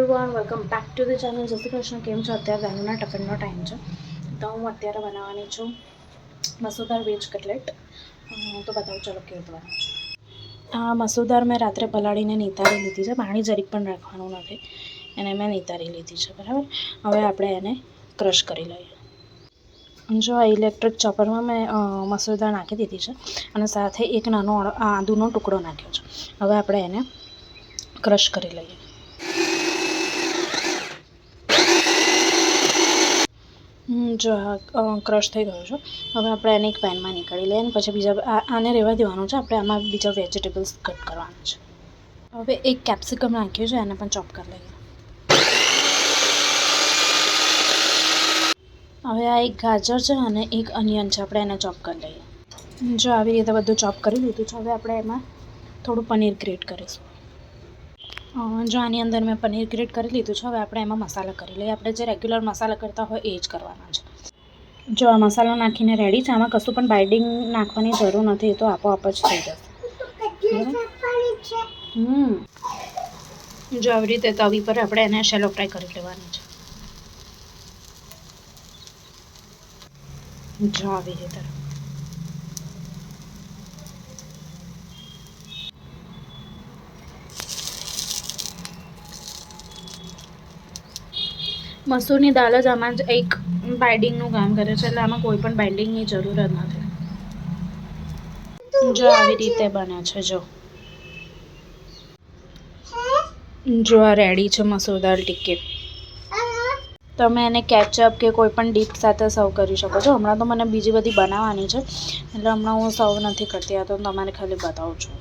Everyone, welcome back to the channel. જય શ્રી કૃષ્ણ. કેમ છો? અત્યારે વહેલુના ટિફિનનો ટાઈમ છે, તો હું અત્યારે બનાવવાની છું મસૂરદાર વેજ કટલેટ. તો બતાવું ચલો કેવું બનાવું છું. આ મસૂરદાર મેં રાત્રે પલાળીને નિતારી લીધી છે, પાણી જરીક પણ રાખવાનું નથી, એને મેં નિતારી લીધી છે. બરાબર, હવે આપણે એને ક્રશ કરી લઈએ. જો આ ઇલેક્ટ્રિક ચોપરમાં મેં મસૂરદાર નાખી દીધી છે અને સાથે એક નાનો આદુનો ટુકડો નાખ્યો છે. હવે આપણે એને ક્રશ કરી લઈએ. જો ક્રશ થઈ ગયો છે. હવે આપણે એને એક પેનમાં નીકાળી લઈએ અને પછી બીજા આને રહેવા દેવાનું છે. આપણે આમાં બીજા વેજીટેબલ્સ કટ કરવાના છે. હવે એક કેપ્સિકમ નાખ્યું છે, એને પણ ચોપ કરી લઈએ. હવે આ એક ગાજર છે અને એક અનિયન છે, આપણે એને ચોપ કરી લઈએ. જો આવી રીતે બધું ચોપ કરી લીધું છે. હવે આપણે એમાં થોડું પનીર ગ્રેટ કરીશું. જો આની અંદર મેં પનીર ગ્રેટ કરી લીધું છે. હવે આપણે એમાં મસાલા કરી લઈએ. આપણે જે રેગ્યુલર મસાલા કરતા હોય એ જ કરવાના છે. જો આ મસાલો નાખીને રેડી છે. આમાં કશું પણ બાઇન્ડિંગ નાખવાની જરૂર નથી, એ તો આપોઆપ જ થઈ જશે. જો આવી રીતે તવી પર આપણે એને શેલો ફ્રાય કરી લેવાની છે. જો આવી રીતે મસૂરની દાળ જ આમાં જ એક બાઇન્ડિંગનું કામ કરે છે, એટલે આમાં કોઈ પણ બાઇન્ડિંગની જરૂર જ નથી. જો આવી રીતે બને છે. જો આ રેડી છે મસૂરદાર ટિક્કી. તમે એને કેચઅપ કે કોઈ પણ ડીપ સાથે સર્વ કરી શકો છો. હમણાં તો મને બીજી બધી બનાવવાની છે, એટલે હમણાં હું સર્વ નથી કરતી, આ તો તમારે ખાલી બતાવું છું.